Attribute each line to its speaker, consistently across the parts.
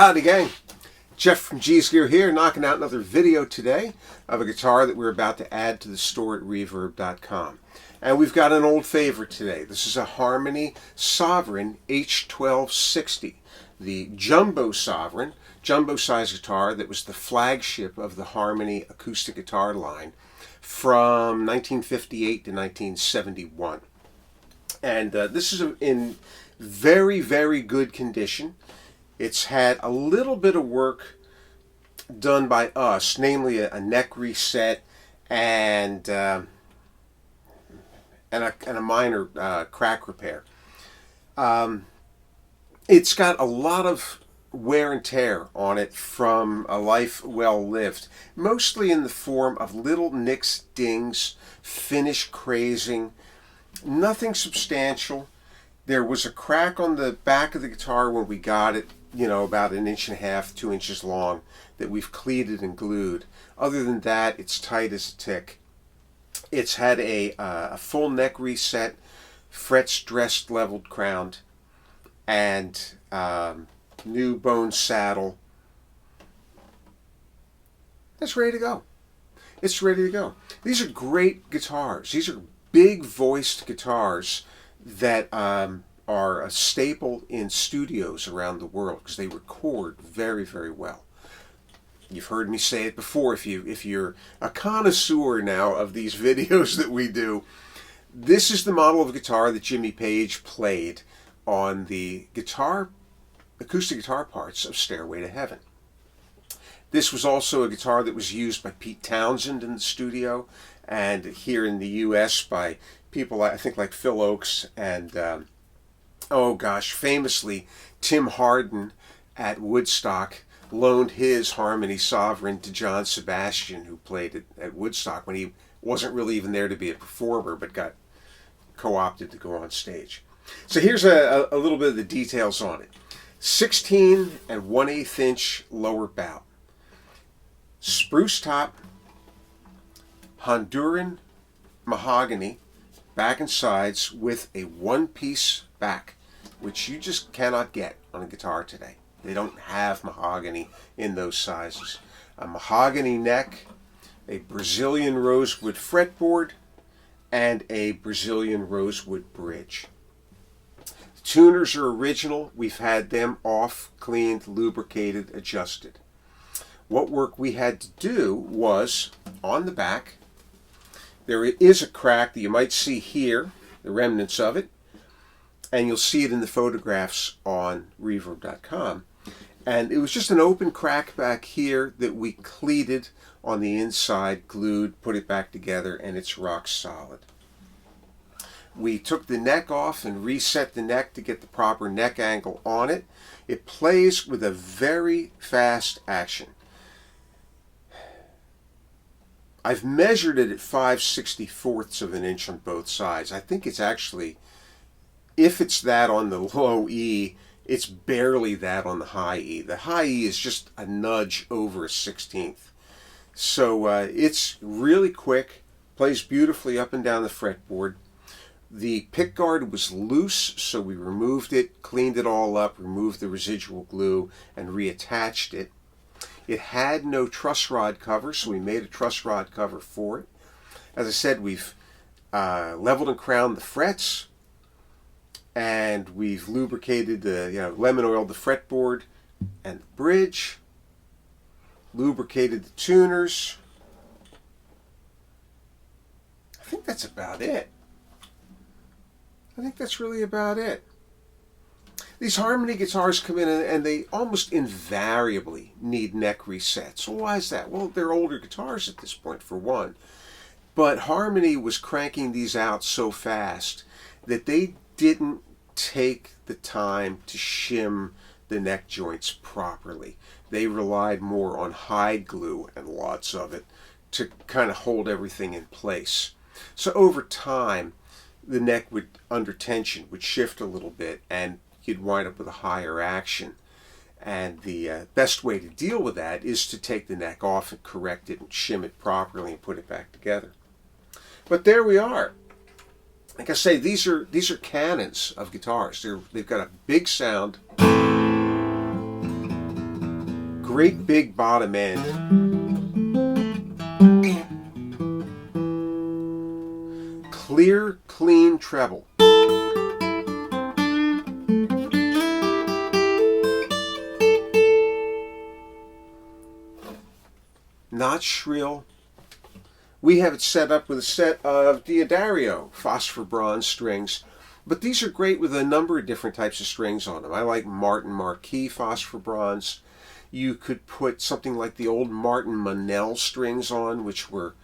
Speaker 1: Howdy gang, Jeff from G's Gear here, knocking out another video today of a guitar that we're about to add to the store at reverb.com. And we've got an old favorite today. This is a Harmony Sovereign H1260, the Jumbo Sovereign, jumbo size guitar that was the flagship of the Harmony acoustic guitar line from 1958 to 1971. And this is in very, very good condition. It's had a little bit of work done by us, namely a neck reset and a minor crack repair. It's got a lot of wear and tear on it from a life well lived, mostly in the form of little nicks, dings, finish crazing, nothing substantial. There was a crack on the back of the guitar when we got it, about 1.5 inches, 2 inches long, that we've cleated and glued. Other than that, it's tight as a tick. It's had a full neck reset, frets dressed, leveled, crowned, and new bone saddle. It's ready to go. It's ready to go. These are great guitars. These are big voiced guitars that are a staple in studios around the world because they record very, very well. You've heard me say it before. If you're a connoisseur now of these videos that we do, this is the model of guitar that Jimmy Page played on the acoustic guitar parts of Stairway to Heaven. This was also a guitar that was used by Pete Townsend in the studio, and here in the U.S. by people I think like Phil Oakes and famously Tim Hardin at Woodstock loaned his Harmony Sovereign to John Sebastian, who played it at Woodstock when he wasn't really even there to be a performer but got co-opted to go on stage. So here's a little bit of the details on it. 16 1/8 inch lower bout, spruce top, Honduran mahogany back and sides with a one-piece back, which you just cannot get on a guitar today. They don't have mahogany in those sizes. A mahogany neck, a Brazilian rosewood fretboard, and a Brazilian rosewood bridge. The tuners are original. We've had them off, cleaned, lubricated, adjusted. What work we had to do was, on the back, there is a crack that you might see here, the remnants of it, and you'll see it in the photographs on reverb.com. And it was just an open crack back here that we cleated on the inside, glued, put it back together, and it's rock solid. We took the neck off and reset the neck to get the proper neck angle on it. It plays with a very fast action. I've measured it at 5/64 of an inch on both sides. I think it's actually, if it's that on the low E, it's barely that on the high E. The high E is just a nudge over a 1/16. So it's really quick, plays beautifully up and down the fretboard. The pickguard was loose, so we removed it, cleaned it all up, removed the residual glue, and reattached it. It had no truss rod cover, so we made a truss rod cover for it. As I said, we've leveled and crowned the frets, and we've lubricated lemon oiled the fretboard and the bridge, lubricated the tuners. I think that's about it. I think that's really about it. These Harmony guitars come in and they almost invariably need neck resets. Well, why is that? Well, they're older guitars at this point, for one. But Harmony was cranking these out so fast that they didn't take the time to shim the neck joints properly. They relied more on hide glue, and lots of it, to kind of hold everything in place. So over time, the neck would, under tension, would shift a little bit, and you'd wind up with a higher action. And the best way to deal with that is to take the neck off and correct it and shim it properly and put it back together. But there we are. Like I say, these are cannons of guitars. They've got a big sound. great big bottom end. Clear, clean treble. Not shrill. We have it set up with a set of Diodario phosphor bronze strings, but these are great with a number of different types of strings on them. I like Martin Marquis phosphor bronze. You could put something like the old Martin Monell strings on, which were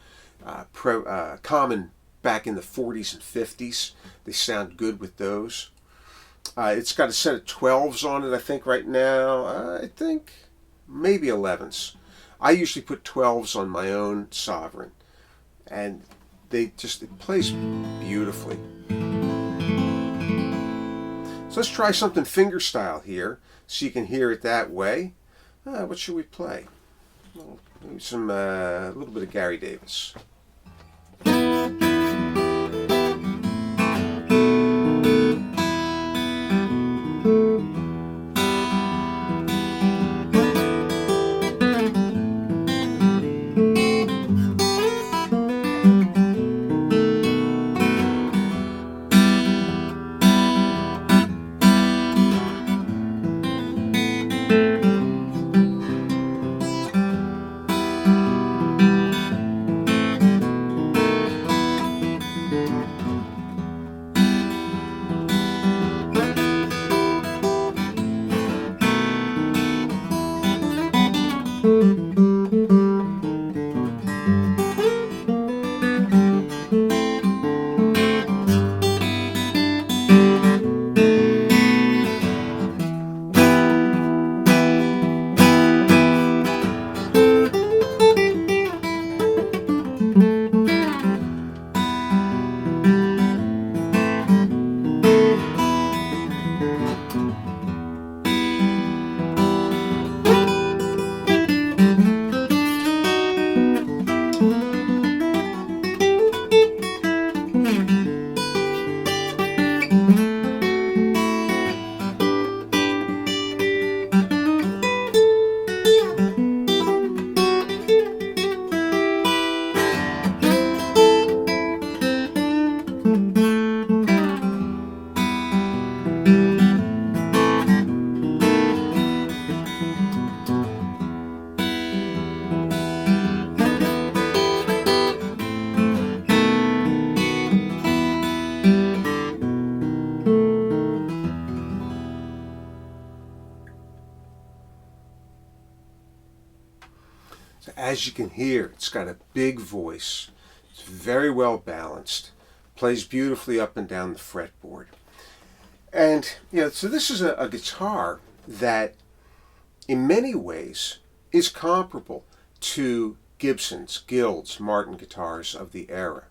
Speaker 1: common back in the 40s and 50s. They sound good with those. It's got a set of 12s on it, I think, right now. I think maybe 11s. I usually put 12s on my own Sovereign, and it plays beautifully. So let's try something fingerstyle here, so you can hear it that way. What should we play? Maybe a little bit of Gary Davis. As you can hear, it's got a big voice. It's very well balanced. Plays beautifully up and down the fretboard. And, so this is a guitar that, in many ways, is comparable to Gibson's, Guild's, Martin guitars of the era.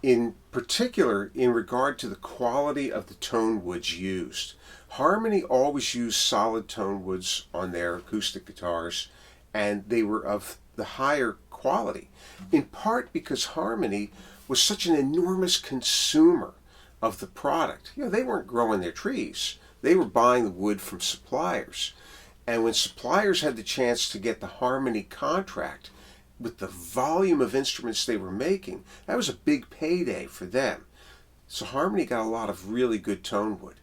Speaker 1: In particular, in regard to the quality of the tone woods used. Harmony always used solid tone woods on their acoustic guitars, and they were of the higher quality, in part because Harmony was such an enormous consumer of the product. They weren't growing their trees. They were buying the wood from suppliers. And when suppliers had the chance to get the Harmony contract with the volume of instruments they were making, that was a big payday for them. So Harmony got a lot of really good tone wood.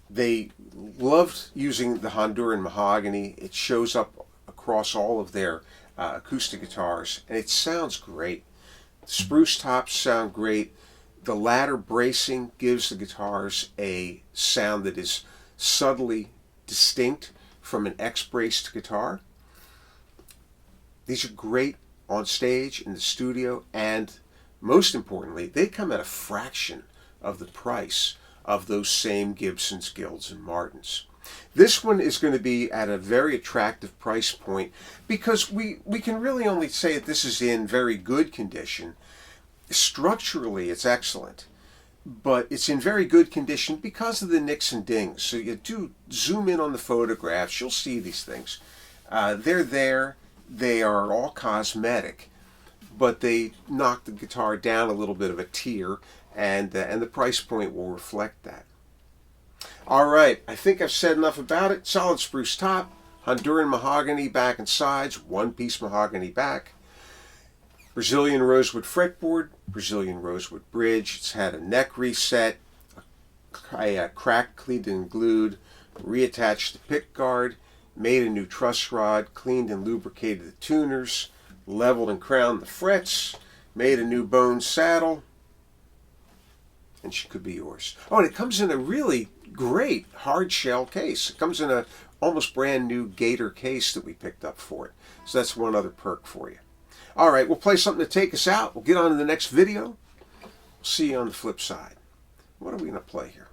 Speaker 1: They loved using the Honduran mahogany. It shows up across all of their acoustic guitars, and it sounds great. The spruce tops sound great. The ladder bracing gives the guitars a sound that is subtly distinct from an X-braced guitar. These are great on stage, in the studio, and most importantly, they come at a fraction of the price of those same Gibsons, Guilds, and Martins. This one is going to be at a very attractive price point because we can really only say that this is in very good condition. Structurally, it's excellent, but it's in very good condition because of the nicks and dings. So you do zoom in on the photographs, you'll see these things. They're there. They are all cosmetic, but they knock the guitar down a little bit of a tier, and the price point will reflect that. All right, I think I've said enough about it. Solid spruce top, Honduran mahogany back and sides, one-piece mahogany back. Brazilian rosewood fretboard, Brazilian rosewood bridge. It's had a neck reset, a crack cleaned and glued, reattached the pick guard, made a new truss rod, cleaned and lubricated the tuners, leveled and crowned the frets, made a new bone saddle, and she could be yours. Oh, and it comes in a really great hard shell case. It comes in a almost brand new Gator case that we picked up for it. So that's one other perk for you. All right, we'll play something to take us out. We'll get on to the next video. We'll see you on the flip side. What are we going to play here?